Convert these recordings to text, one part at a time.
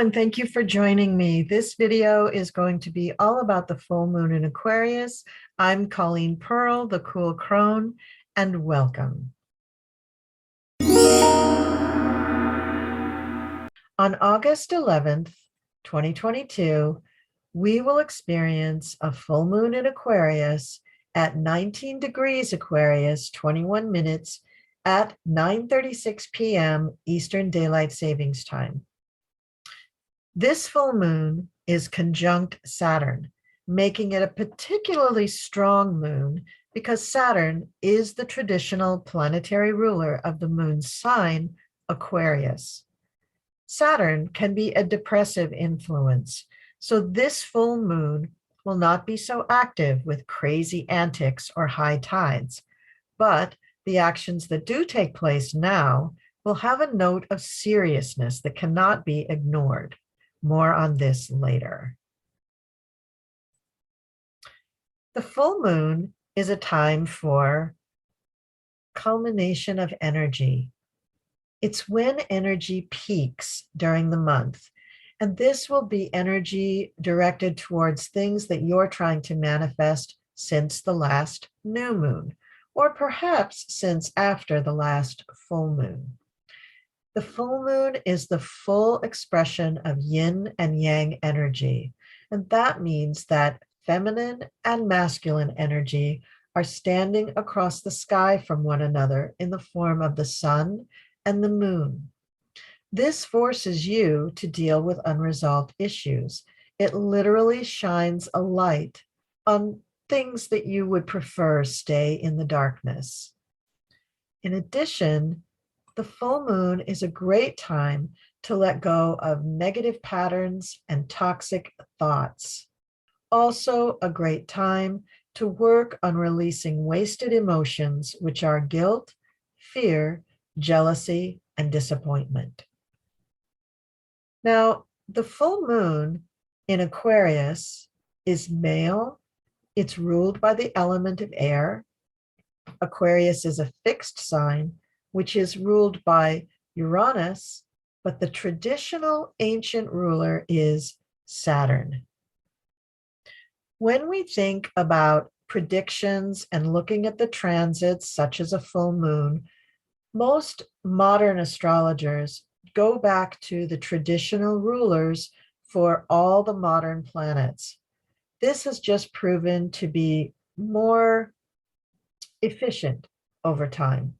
and thank you for joining me. This video is going to be all about the full moon in Aquarius. I'm Colleen Pearl, the Cool Crone, and welcome. On August 11th, 2022, we will experience a full moon in Aquarius at 19 degrees Aquarius, 21 minutes at 9:36 p.m. Eastern Daylight Savings Time. This full moon is conjunct Saturn, making it a particularly strong moon because Saturn is the traditional planetary ruler of the moon's sign, Aquarius. Saturn can be a depressive influence, so this full moon will not be so active with crazy antics or high tides, but the actions that do take place now will have a note of seriousness that cannot be ignored. More on this later. The full moon is a time for culmination of energy. It's when energy peaks during the month, and this will be energy directed towards things that you're trying to manifest since the last new moon, or perhaps since after the last full moon. The full moon is the full expression of yin and yang energy, and that means that feminine and masculine energy are standing across the sky from one another in the form of the sun and the moon. This forces you to deal with unresolved issues. It literally shines a light on things that you would prefer stay in the darkness. In addition, the full moon is a great time to let go of negative patterns and toxic thoughts. Also a great time to work on releasing wasted emotions, which are guilt, fear, jealousy, and disappointment. Now, the full moon in Aquarius is male. It's ruled by the element of air. Aquarius is a fixed sign, which is ruled by Uranus, but the traditional ancient ruler is Saturn. When we think about predictions and looking at the transits, such as a full moon, most modern astrologers go back to the traditional rulers for all the modern planets. This has just proven to be more efficient over time.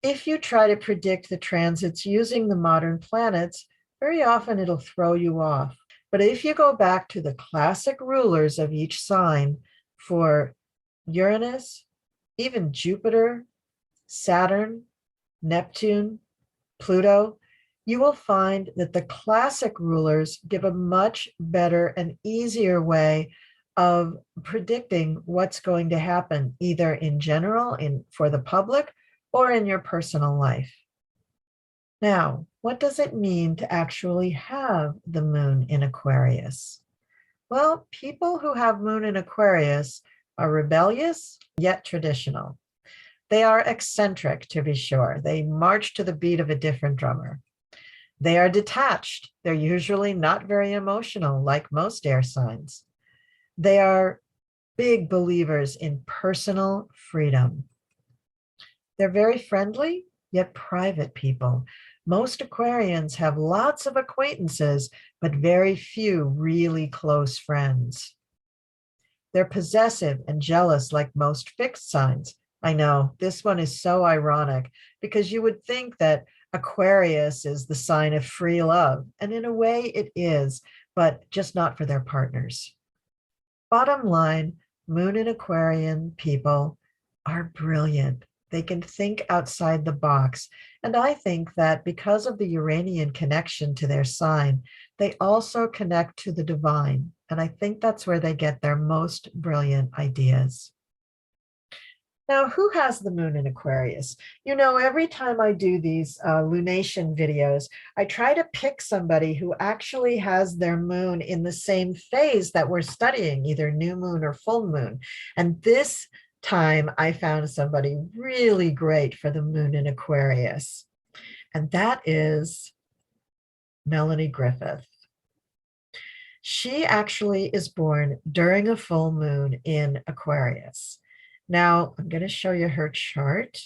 If you try to predict the transits using the modern planets, very often it'll throw you off. But if you go back to the classic rulers of each sign for Uranus, even Jupiter, Saturn, Neptune, Pluto, you will find that the classic rulers give a much better and easier way of predicting what's going to happen, either in general, for the public, or in your personal life. Now, what does it mean to actually have the moon in Aquarius? Well, people who have moon in Aquarius are rebellious, yet traditional. They are eccentric, to be sure. They march to the beat of a different drummer. They are detached. They're usually not very emotional, like most air signs. They are big believers in personal freedom. They're very friendly, yet private people. Most Aquarians have lots of acquaintances, but very few really close friends. They're possessive and jealous like most fixed signs. I know, this one is so ironic because you would think that Aquarius is the sign of free love, and in a way it is, but just not for their partners. Bottom line, Moon and Aquarian people are brilliant. They can think outside the box. And I think that because of the Uranian connection to their sign, they also connect to the divine. And I think that's where they get their most brilliant ideas. Now, who has the moon in Aquarius? You know, every time I do these lunation videos, I try to pick somebody who actually has their moon in the same phase that we're studying, either new moon or full moon. And this time I found somebody really great for the moon in Aquarius. And that is Melanie Griffith. She actually is born during a full moon in Aquarius. Now, I'm going to show you her chart.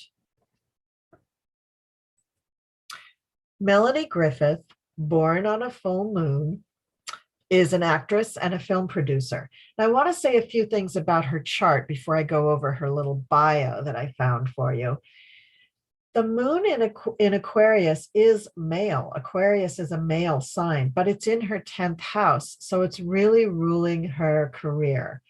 Melanie Griffith, born on a full moon, is an actress and a film producer. Now, I want to say a few things about her chart before I go over her little bio that I found for you. The moon in Aquarius is male. Aquarius is a male sign, but it's in her 10th house. So it's really ruling her career.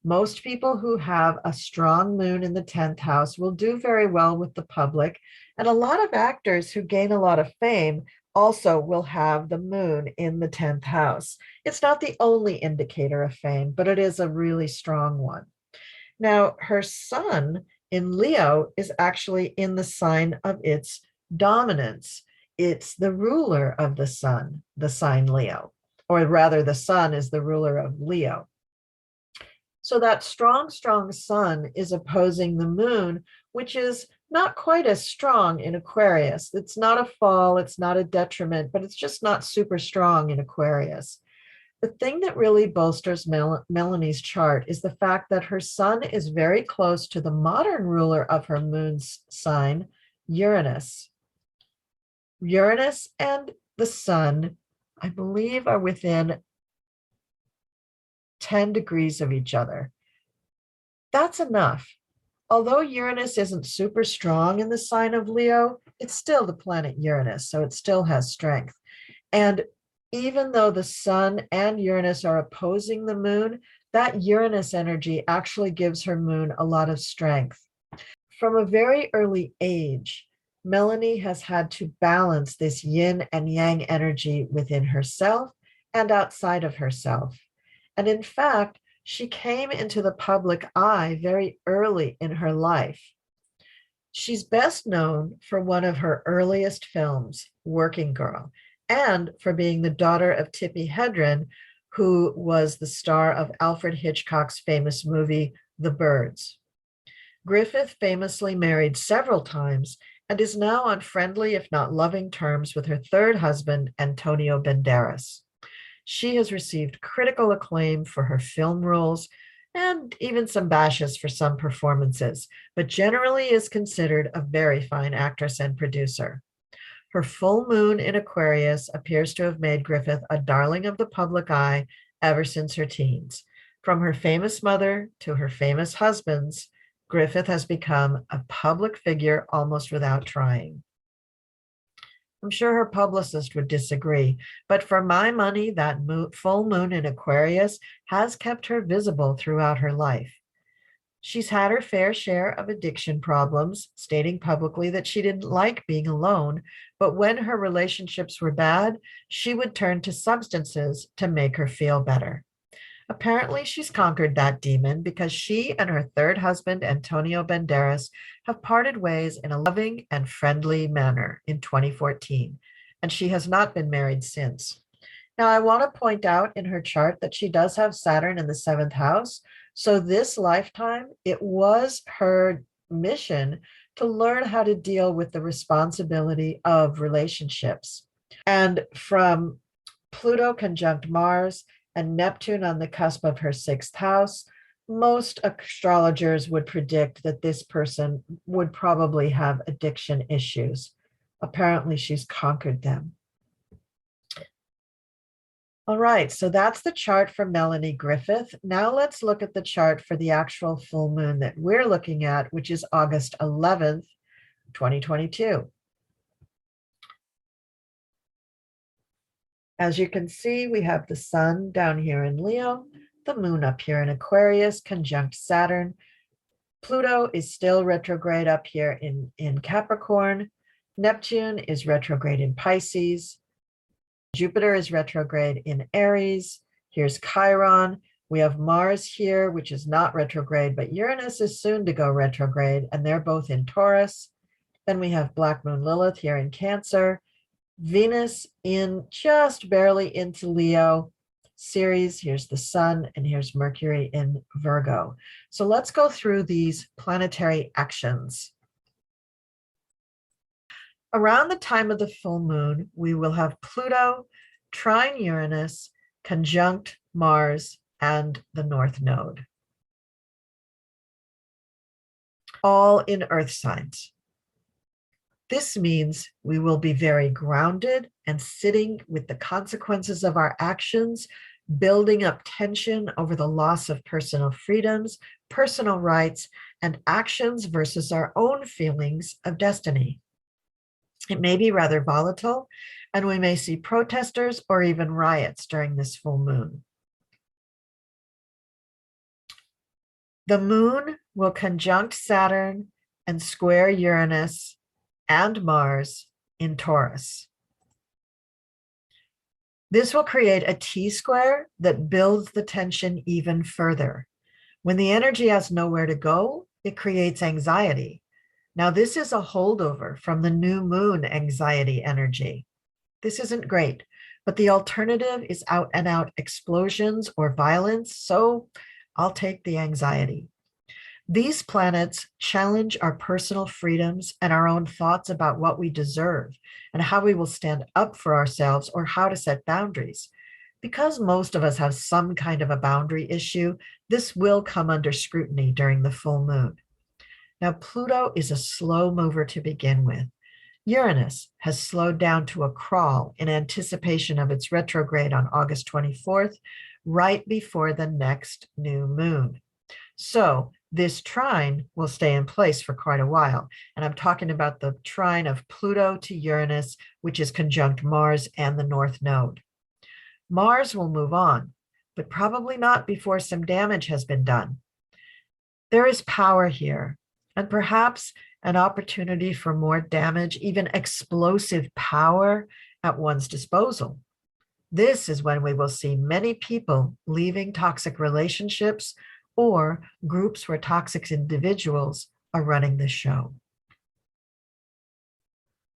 Most people who have a strong moon in the 10th house will do very well with the public. And a lot of actors who gain a lot of fame also will have the moon in the 10th house. It's not the only indicator of fame, but it is a really strong one. Now, her sun in Leo is actually in the sign of its dominance. It's the ruler of the sun, the sign Leo, or rather the sun is the ruler of Leo. So that strong sun is opposing the moon, which is not quite as strong in Aquarius. It's not a fall, it's not a detriment, but it's just not super strong in Aquarius. The thing that really bolsters Melanie's chart is the fact that her sun is very close to the modern ruler of her moon's sign, Uranus. Uranus and the sun, I believe, are within 10 degrees of each other. That's enough. Although Uranus isn't super strong in the sign of Leo, it's still the planet Uranus, so it still has strength. And even though the sun and Uranus are opposing the moon, that Uranus energy actually gives her moon a lot of strength. From a very early age, Melanie has had to balance this yin and yang energy within herself and outside of herself. And in fact, she came into the public eye very early in her life. She's best known for one of her earliest films, Working Girl, and for being the daughter of Tippi Hedren, who was the star of Alfred Hitchcock's famous movie, The Birds. Griffith famously married several times and is now on friendly, if not loving terms with her third husband, Antonio Banderas. She has received critical acclaim for her film roles and even some bashes for some performances, but generally is considered a very fine actress and producer. Her full moon in Aquarius appears to have made Griffith a darling of the public eye ever since her teens. From her famous mother to her famous husbands, Griffith has become a public figure almost without trying. I'm sure her publicist would disagree, but for my money, that full moon in Aquarius has kept her visible throughout her life. She's had her fair share of addiction problems, stating publicly that she didn't like being alone, but when her relationships were bad, she would turn to substances to make her feel better. Apparently, she's conquered that demon because she and her third husband, Antonio Banderas, have parted ways in a loving and friendly manner in 2014, and she has not been married since. Now, I want to point out in her chart that she does have Saturn in the 7th house. So this lifetime, it was her mission to learn how to deal with the responsibility of relationships. And from Pluto conjunct Mars and Neptune on the cusp of her 6th house, most astrologers would predict that this person would probably have addiction issues. Apparently, she's conquered them. All right, so that's the chart for Melanie Griffith. Now let's look at the chart for the actual full moon that we're looking at, which is August 11th, 2022. As you can see, we have the sun down here in Leo, the moon up here in Aquarius, conjunct Saturn. Pluto is still retrograde up here in Capricorn. Neptune is retrograde in Pisces. Jupiter is retrograde in Aries. Here's Chiron. We have Mars here, which is not retrograde, but Uranus is soon to go retrograde, and they're both in Taurus. Then we have Black Moon Lilith here in Cancer. Venus in just barely into Leo. Ceres, here's the sun, and here's Mercury in Virgo. So let's go through these planetary actions. Around the time of the full moon, we will have Pluto trine Uranus, conjunct Mars, and the North Node, all in Earth signs. This means we will be very grounded and sitting with the consequences of our actions, building up tension over the loss of personal freedoms, personal rights, and actions versus our own feelings of destiny. It may be rather volatile, and we may see protesters or even riots during this full moon. The moon will conjunct Saturn and square Uranus and Mars in Taurus. This will create a T-square that builds the tension even further. When the energy has nowhere to go, it creates anxiety. Now, this is a holdover from the new moon anxiety energy. This isn't great, but the alternative is out and out explosions or violence, so I'll take the anxiety. These planets challenge our personal freedoms and our own thoughts about what we deserve and how we will stand up for ourselves or how to set boundaries. Because most of us have some kind of a boundary issue, this will come under scrutiny during the full moon. Now, Pluto is a slow mover to begin with. Uranus has slowed down to a crawl in anticipation of its retrograde on August 24th, right before the next new moon. So this trine will stay in place for quite a while. And I'm talking about the trine of Pluto to Uranus, which is conjunct Mars and the North Node. Mars will move on, but probably not before some damage has been done. There is power here, and perhaps an opportunity for more damage, even explosive power at one's disposal. This is when we will see many people leaving toxic relationships or groups where toxic individuals are running the show.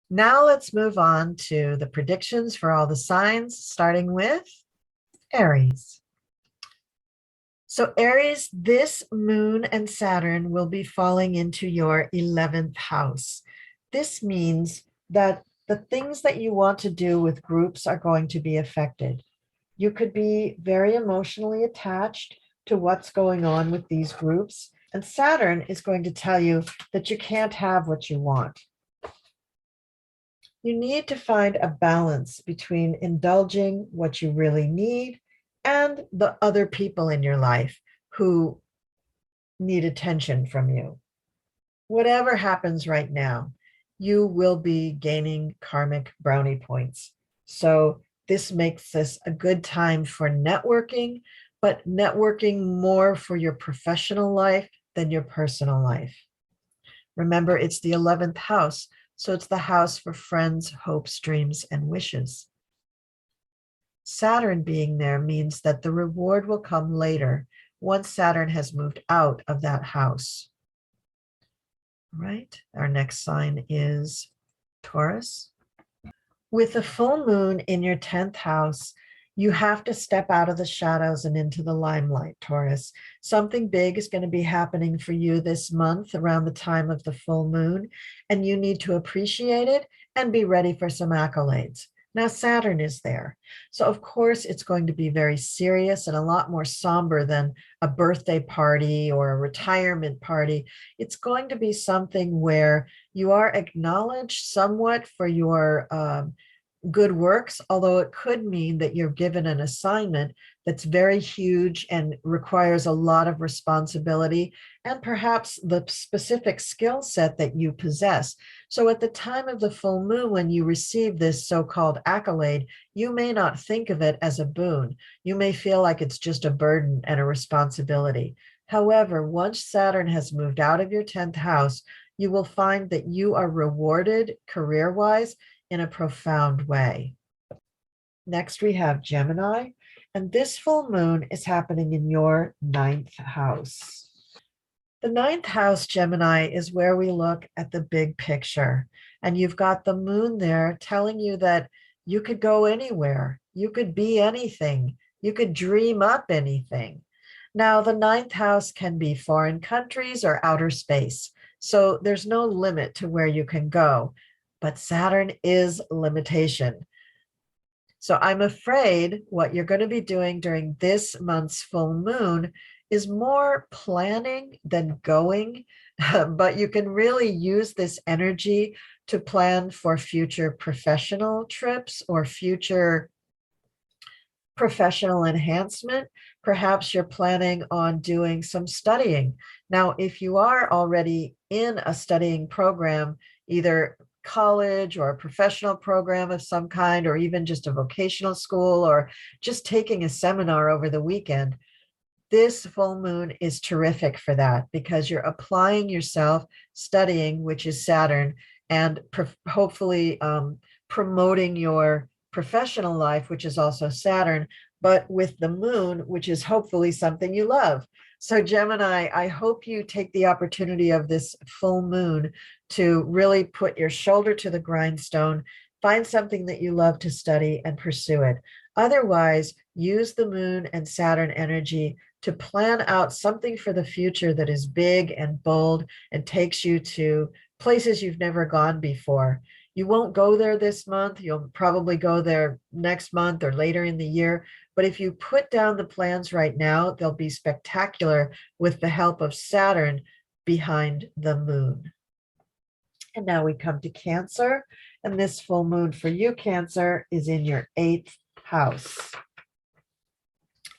Now let's move on to the predictions for all the signs, starting with Aries. So Aries, this moon and Saturn will be falling into your 11th house. This means that the things that you want to do with groups are going to be affected. You could be very emotionally attached to what's going on with these groups, and Saturn is going to tell you that you can't have what you want. You need to find a balance between indulging what you really need and the other people in your life who need attention from you. Whatever happens right now, you will be gaining karmic brownie points. So this makes this a good time for networking, but networking more for your professional life than your personal life. Remember, it's the 11th house, so it's the house for friends, hopes, dreams, and wishes. Saturn being there means that the reward will come later once Saturn has moved out of that house. All right, our next sign is Taurus. With the full moon in your 10th house, you have to step out of the shadows and into the limelight, Taurus. Something big is going to be happening for you this month around the time of the full moon, and you need to appreciate it and be ready for some accolades. Now, Saturn is there. So, of course, it's going to be very serious and a lot more somber than a birthday party or a retirement party. It's going to be something where you are acknowledged somewhat for your good works, although it could mean that you're given an assignment that's very huge and requires a lot of responsibility and perhaps the specific skill set that you possess. So at the time of the full moon, when you receive this so-called accolade, you may not think of it as a boon. You may feel like it's just a burden and a responsibility. However, once Saturn has moved out of your 10th house, you will find that you are rewarded career-wise in a profound way. Next, we have Gemini, and this full moon is happening in your 9th house. The 9th house, Gemini, is where we look at the big picture, and you've got the moon there telling you that you could go anywhere, you could be anything, you could dream up anything. Now, the 9th house can be foreign countries or outer space, so there's no limit to where you can go. but Saturn is limitation. So I'm afraid what you're going to be doing during this month's full moon is more planning than going, but you can really use this energy to plan for future professional trips or future professional enhancement. Perhaps you're planning on doing some studying. Now, if you are already in a studying program, either college or a professional program of some kind, or even just a vocational school, or just taking a seminar over the weekend, this full moon is terrific for that because you're applying yourself, studying, which is Saturn, and hopefully promoting your professional life, which is also Saturn, but with the moon, which is hopefully something you love. So Gemini, I hope you take the opportunity of this full moon to really put your shoulder to the grindstone, find something that you love to study and pursue it. Otherwise, use the moon and Saturn energy to plan out something for the future that is big and bold and takes you to places you've never gone before. You won't go there this month. You'll probably go there next month or later in the year. But if you put down the plans right now, they'll be spectacular with the help of Saturn behind the moon. And now we come to Cancer. And this full moon for you, Cancer, is in your 8th house.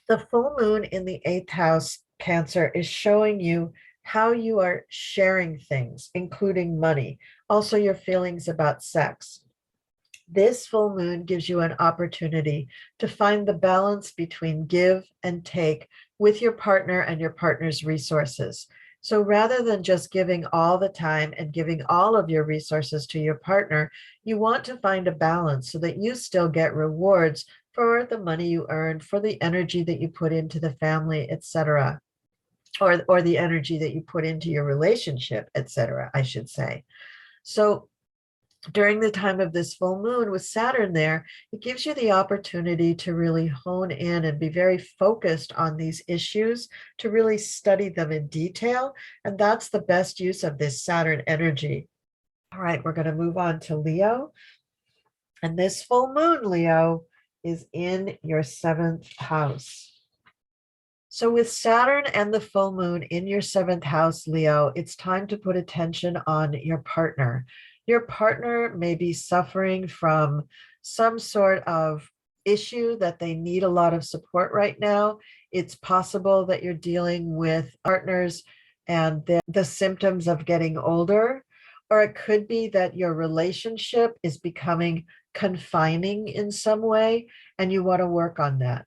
The full moon in the 8th house, Cancer, is showing you how you are sharing things, including money, also your feelings about sex. This full moon gives you an opportunity to find the balance between give and take with your partner and your partner's resources. So rather than just giving all the time and giving all of your resources to your partner, you want to find a balance so that you still get rewards for the money you earned, for the energy that you put into the family, etc., or the energy that you put into your relationship, etc., I should say. So during the time of this full moon with Saturn there, it gives you the opportunity to really hone in and be very focused on these issues, to really study them in detail. And that's the best use of this Saturn energy. All right, we're going to move on to Leo. And this full moon, Leo, is in your 7th house. So with Saturn and the full moon in your 7th house, Leo, it's time to put attention on your partner. Your partner may be suffering from some sort of issue that they need a lot of support right now. It's possible that you're dealing with partners and the symptoms of getting older, or it could be that your relationship is becoming confining in some way and you want to work on that.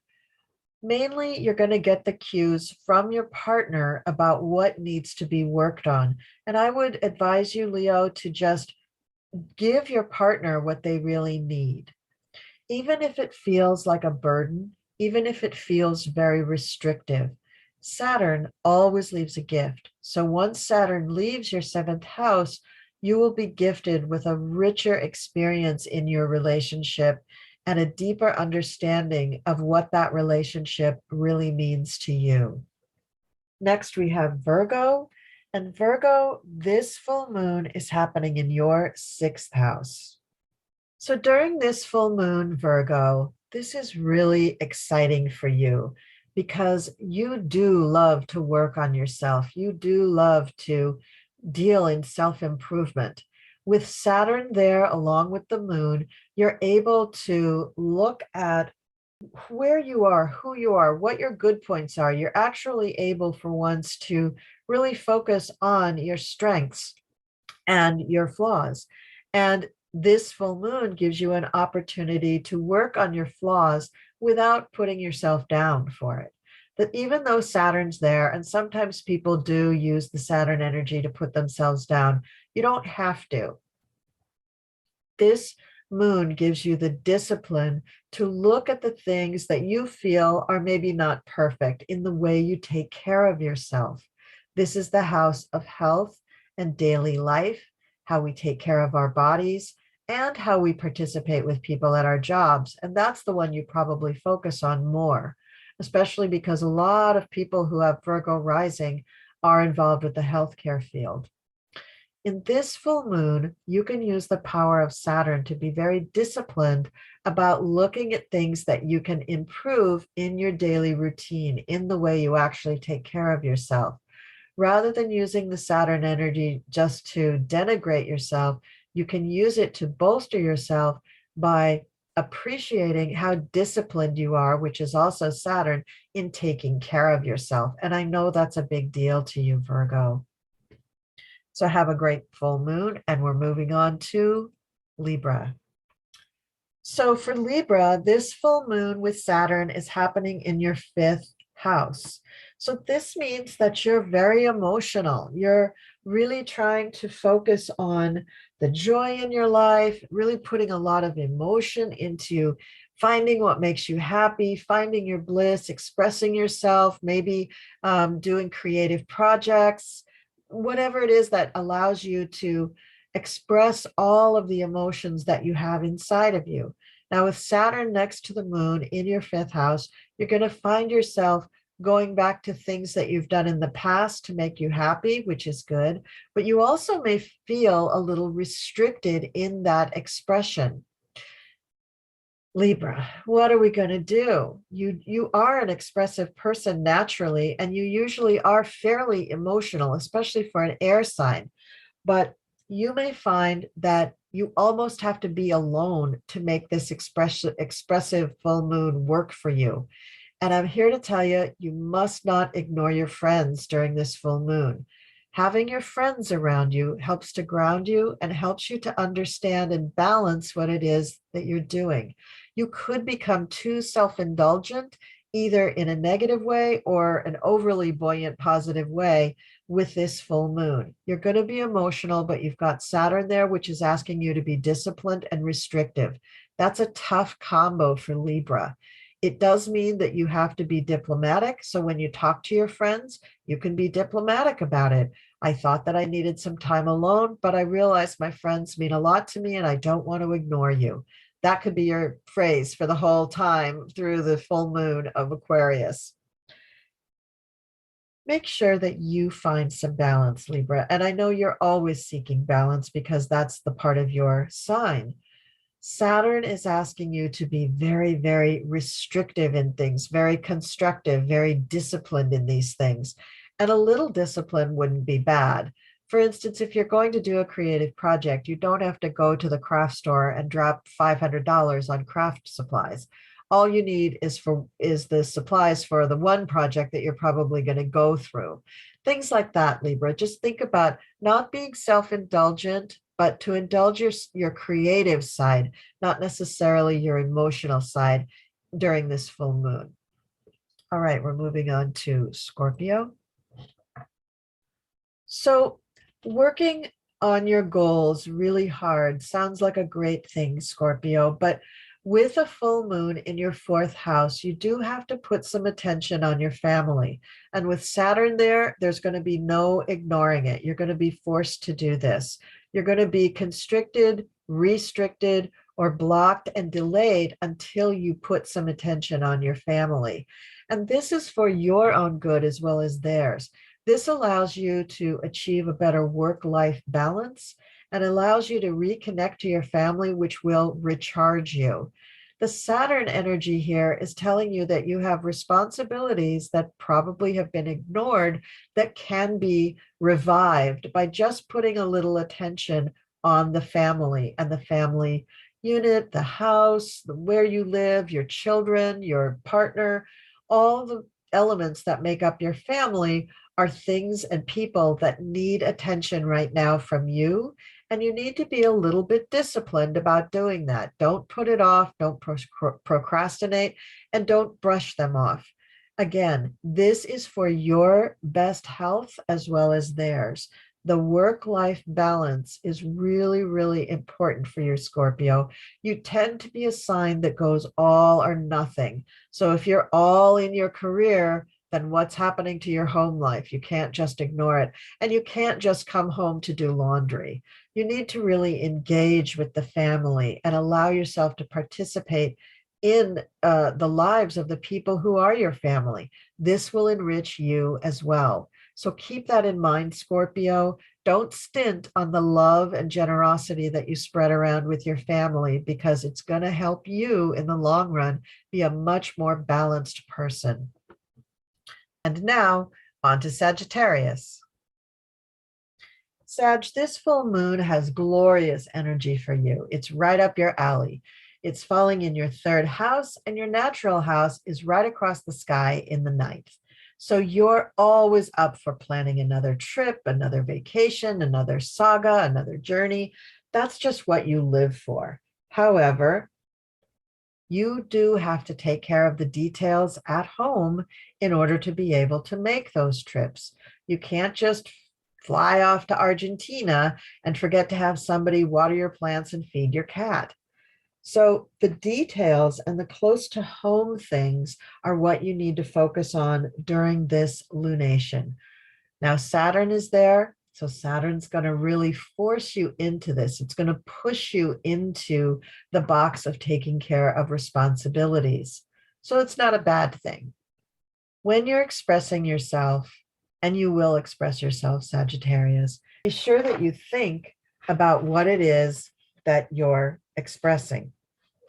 Mainly, you're going to get the cues from your partner about what needs to be worked on. And I would advise you, Leo, to just give your partner what they really need. Even if it feels like a burden, even if it feels very restrictive, Saturn always leaves a gift. So once Saturn leaves your 7th house, you will be gifted with a richer experience in your relationship and a deeper understanding of what that relationship really means to you. Next, we have Virgo. And Virgo, this full moon is happening in your 6th house. So during this full moon, Virgo, this is really exciting for you because you do love to work on yourself. You do love to deal in self-improvement. With Saturn there, along with the moon, you're able to look at where you are, who you are, what your good points are. You're actually able for once to really focus on your strengths and your flaws. And this full moon gives you an opportunity to work on your flaws without putting yourself down for it. That even though Saturn's there, and sometimes people do use the Saturn energy to put themselves down, you don't have to. This moon gives you the discipline to look at the things that you feel are maybe not perfect in the way you take care of yourself. This is the house of health and daily life, how we take care of our bodies, and how we participate with people at our jobs. And that's the one you probably focus on more, especially because a lot of people who have Virgo rising are involved with the healthcare field. In this full moon, you can use the power of Saturn to be very disciplined about looking at things that you can improve in your daily routine, in the way you actually take care of yourself. Rather than using the Saturn energy just to denigrate yourself, you can use it to bolster yourself by appreciating how disciplined you are, which is also Saturn, in taking care of yourself. And I know that's a big deal to you, Virgo. So have a great full moon, and we're moving on to Libra. So for Libra, this full moon with Saturn is happening in your fifth house. So this means that you're very emotional. You're really trying to focus on the joy in your life, really putting a lot of emotion into finding what makes you happy, finding your bliss, expressing yourself, maybe doing creative projects, whatever it is that allows you to express all of the emotions that you have inside of you. Now, with Saturn next to the moon in your fifth house, you're going to find yourself going back to things that you've done in the past to make you happy, which is good, but you also may feel a little restricted in that expression. Libra, what are we going to do? You are an expressive person naturally, and you usually are fairly emotional, especially for an air sign. But you may find that you almost have to be alone to make this expressive full moon work for you. And I'm here to tell you, you must not ignore your friends during this full moon. Having your friends around you helps to ground you and helps you to understand and balance what it is that you're doing. You could become too self-indulgent, either in a negative way or an overly buoyant positive way with this full moon. You're going to be emotional, but you've got Saturn there, which is asking you to be disciplined and restrictive. That's a tough combo for Libra. It does mean that you have to be diplomatic. So when you talk to your friends, you can be diplomatic about it. I thought that I needed some time alone, but I realized my friends mean a lot to me and I don't want to ignore you. That could be your phrase for the whole time through the full moon of Aquarius. Make sure that you find some balance, Libra. And I know you're always seeking balance because that's the part of your sign. Saturn is asking you to be very, very restrictive in things, very constructive, very disciplined in these things. And a little discipline wouldn't be bad. For instance, if you're going to do a creative project, you don't have to go to the craft store and drop $500 on craft supplies. All you need is the supplies for the one project that you're probably going to go through. Things like that, Libra. Just think about not being self-indulgent, but to indulge your creative side, not necessarily your emotional side during this full moon. All right, we're moving on to Scorpio. So working on your goals really hard sounds like a great thing, Scorpio, but with a full moon in your fourth house, you do have to put some attention on your family. And with Saturn there, there's going to be no ignoring it. You're going to be forced to do this. You're going to be constricted, restricted, or blocked and delayed until you put some attention on your family. And this is for your own good as well as theirs. This allows you to achieve a better work-life balance and allows you to reconnect to your family, which will recharge you. The Saturn energy here is telling you that you have responsibilities that probably have been ignored that can be revived by just putting a little attention on the family and the family unit, the house, where you live, your children, your partner, all the elements that make up your family are things and people that need attention right now from you. And you need to be a little bit disciplined about doing that. Don't put it off, don't procrastinate, and don't brush them off. Again, this is for your best health as well as theirs. The work-life balance is really, really important for your Scorpio. You tend to be a sign that goes all or nothing. So if you're all in your career, then what's happening to your home life? You can't just ignore it. And you can't just come home to do laundry. You need to really engage with the family and allow yourself to participate in the lives of the people who are your family. This will enrich you as well. So keep that in mind, Scorpio. Don't stint on the love and generosity that you spread around with your family, because it's going to help you in the long run be a much more balanced person. And now on to Sagittarius. Sag, this full moon has glorious energy for you. It's right up your alley. It's falling in your third house, and your natural house is right across the sky in the ninth. So you're always up for planning another trip, another vacation, another saga, another journey. That's just what you live for. However, you do have to take care of the details at home in order to be able to make those trips. You can't just fly off to Argentina and forget to have somebody water your plants and feed your cat. So the details and the close to home things are what you need to focus on during this lunation. Now, Saturn is there. So Saturn's going to really force you into this. It's going to push you into the box of taking care of responsibilities. So it's not a bad thing. When you're expressing yourself, and you will express yourself, Sagittarius, be sure that you think about what it is that you're expressing.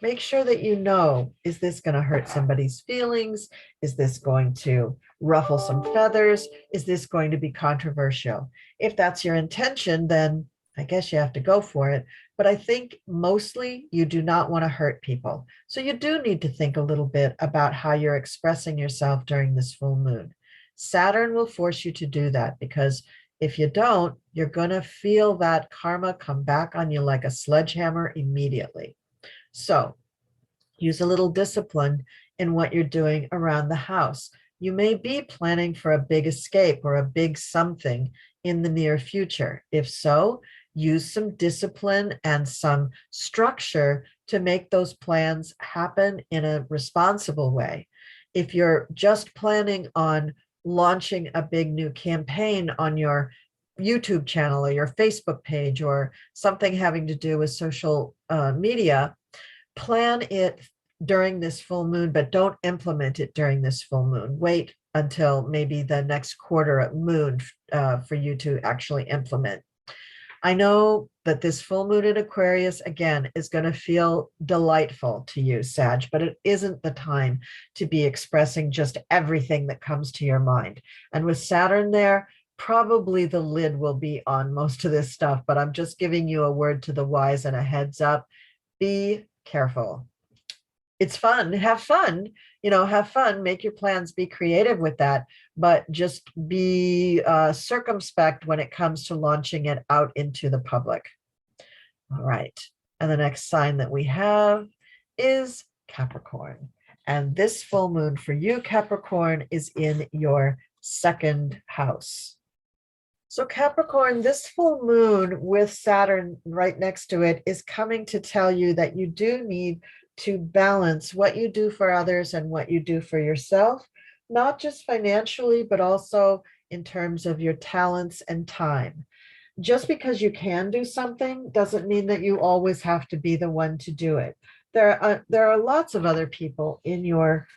Make sure that you know, is this going to hurt somebody's feelings? Is this going to ruffle some feathers? Is this going to be controversial? If that's your intention, then I guess you have to go for it. But I think mostly you do not want to hurt people. So you do need to think a little bit about how you're expressing yourself during this full moon. Saturn will force you to do that, because if you don't, you're going to feel that karma come back on you like a sledgehammer immediately. So use a little discipline in what you're doing around the house. You may be planning for a big escape or a big something in the near future. If so, use some discipline and some structure to make those plans happen in a responsible way. If you're just planning on launching a big new campaign on your YouTube channel or your Facebook page or something having to do with social media, plan it during this full moon, but don't implement it during this full moon. Wait until maybe the next quarter moon for you to actually implement. I know that this full moon in Aquarius, again, is going to feel delightful to you, Sag, but it isn't the time to be expressing just everything that comes to your mind. And with Saturn there, probably the lid will be on most of this stuff, but I'm just giving you a word to the wise and a heads up. Be careful. It's fun. Have fun, have fun, make your plans, be creative with that, but just be circumspect when it comes to launching it out into the public. All right. And the next sign that we have is Capricorn. And this full moon for you, Capricorn, is in your second house. So Capricorn, this full moon with Saturn right next to it is coming to tell you that you do need to balance what you do for others and what you do for yourself, not just financially, but also in terms of your talents and time. Just because you can do something doesn't mean that you always have to be the one to do it. There are lots of other people in your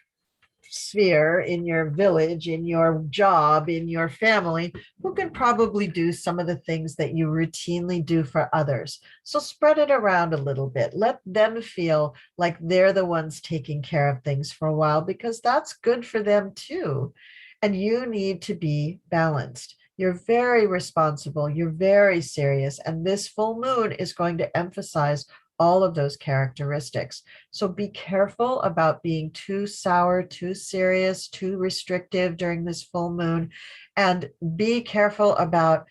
sphere, in your village, in your job, in your family, who can probably do some of the things that you routinely do for others. So spread it around a little bit. Let them feel like they're the ones taking care of things for a while, because that's good for them too. And you need to be balanced. You're very responsible. You're very serious. And this full moon is going to emphasize all of those characteristics. So be careful about being too sour, too serious, too restrictive during this full moon, and be careful about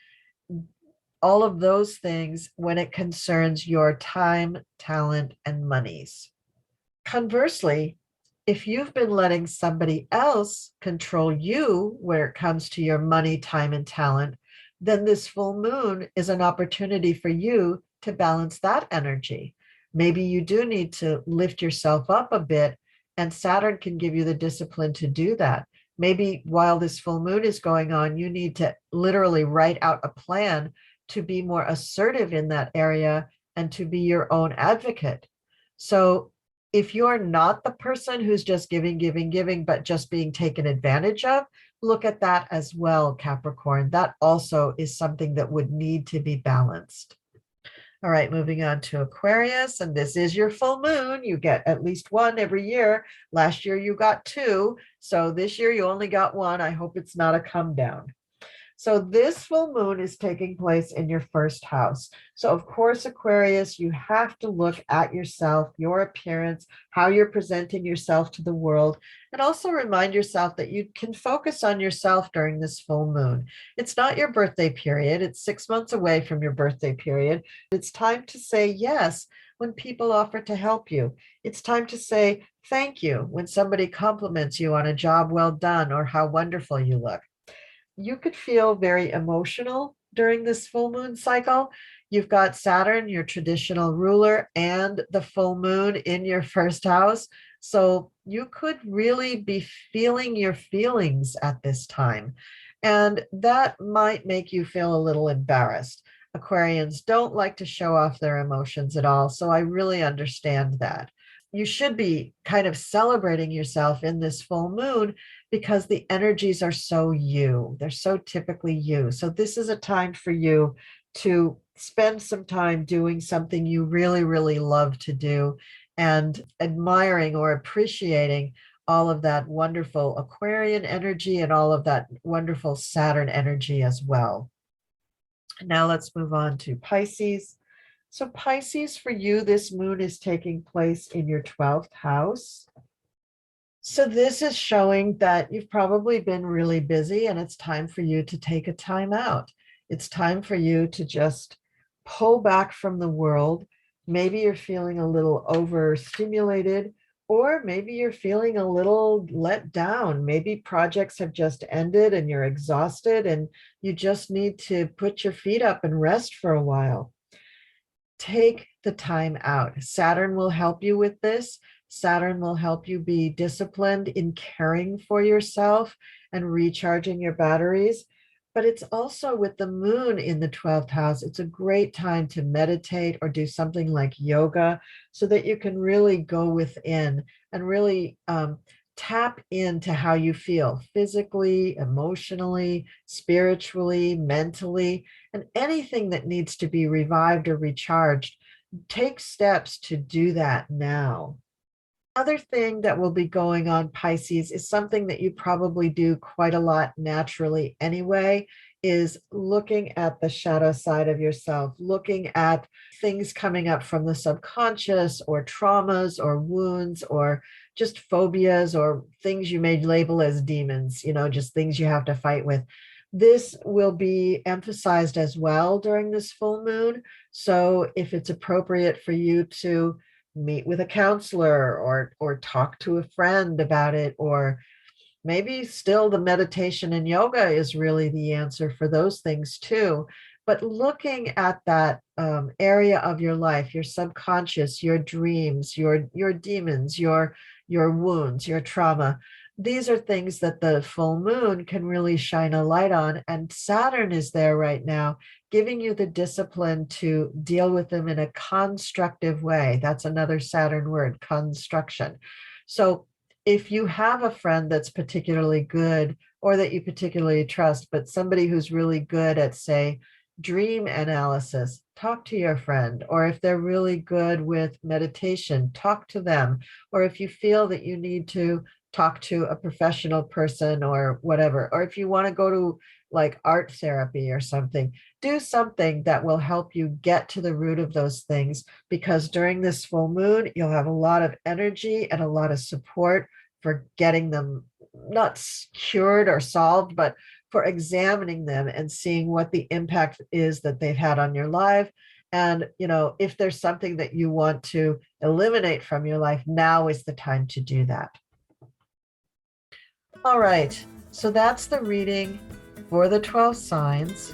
all of those things when it concerns your time, talent, and monies. Conversely, if you've been letting somebody else control you where it comes to your money, time, and talent, then this full moon is an opportunity for you to balance that energy. Maybe you do need to lift yourself up a bit, and Saturn can give you the discipline to do that. Maybe while this full moon is going on, you need to literally write out a plan to be more assertive in that area and to be your own advocate. So if you're not the person who's just giving, but just being taken advantage of, look at that as well, Capricorn. That also is something that would need to be balanced. All right, moving on to Aquarius, and this is your full moon. You get at least one every year. Last year you got two, so this year you only got one. I hope it's not a come down. So this full moon is taking place in your first house. So of course, Aquarius, you have to look at yourself, your appearance, how you're presenting yourself to the world, and also remind yourself that you can focus on yourself during this full moon. It's not your birthday period. It's 6 months away from your birthday period. It's time to say yes when people offer to help you. It's time to say thank you when somebody compliments you on a job well done or how wonderful you look. You could feel very emotional during this full moon cycle. You've got Saturn, your traditional ruler, and the full moon in your first house. So you could really be feeling your feelings at this time. And that might make you feel a little embarrassed. Aquarians don't like to show off their emotions at all. So I really understand that. You should be kind of celebrating yourself in this full moon because the energies are so you. They're so typically you. So this is a time for you to spend some time doing something you really, really love to do and admiring or appreciating all of that wonderful Aquarian energy and all of that wonderful Saturn energy as well. Now let's move on to Pisces. So Pisces, for you, this moon is taking place in your 12th house. So this is showing that you've probably been really busy and it's time for you to take a time out. It's time for you to just pull back from the world. Maybe you're feeling a little overstimulated, or maybe you're feeling a little let down. Maybe projects have just ended and you're exhausted and you just need to put your feet up and rest for a while. Take the time out. Saturn will help you with this. Saturn will help you be disciplined in caring for yourself and recharging your batteries. But it's also with the moon in the 12th house, it's a great time to meditate or do something like yoga so that you can really go within and really tap into how you feel physically, emotionally, spiritually, mentally, and anything that needs to be revived or recharged. Take steps to do that now. Other thing that will be going on, Pisces, is something that you probably do quite a lot naturally anyway, is looking at the shadow side of yourself, looking at things coming up from the subconscious or traumas or wounds or just phobias or things you may label as demons, just things you have to fight with. This will be emphasized as well during this full moon. So if it's appropriate for you to meet with a counselor or talk to a friend about it, or maybe still the meditation and yoga is really the answer for those things too. But looking at that area of your life, your subconscious, your dreams, your demons, your wounds, your trauma, these are things that the full moon can really shine a light on. And Saturn is there right now, giving you the discipline to deal with them in a constructive way. That's another Saturn word, construction. So if you have a friend that's particularly good or that you particularly trust, but somebody who's really good at, say, dream analysis, talk to your friend. Or if they're really good with meditation, talk to them. Or if you feel that you need to talk to a professional person or whatever, or if you want to go to like art therapy or something, do something that will help you get to the root of those things, because during this full moon, you'll have a lot of energy and a lot of support for getting them not cured or solved, but for examining them and seeing what the impact is that they've had on your life. And, if there's something that you want to eliminate from your life, now is the time to do that. All right, so that's the reading for the 12 signs.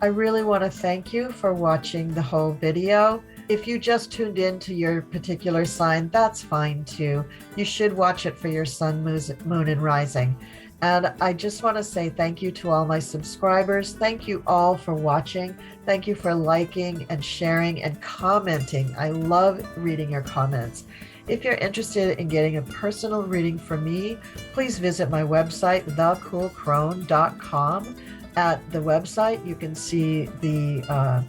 I really want to thank you for watching the whole video. if you just tuned in to your particular sign, that's fine too. You should watch it for your sun, moon, and rising. And I just want to say thank you to all my subscribers. Thank you all for watching. Thank you for liking and sharing and commenting. I love reading your comments. If you're interested in getting a personal reading from me, please visit my website, thecoolcrone.com. At the website, you can see the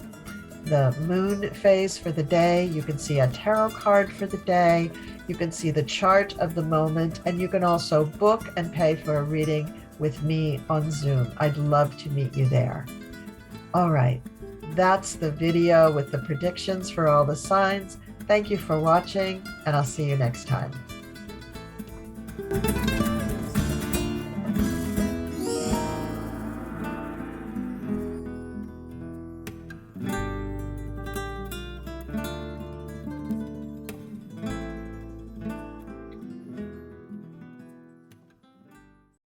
moon phase for the day. You can see a tarot card for the day. You can see the chart of the moment, and you can also book and pay for a reading with me on Zoom. I'd love to meet you there. All right, that's the video with the predictions for all the signs. Thank you for watching, and I'll see you next time.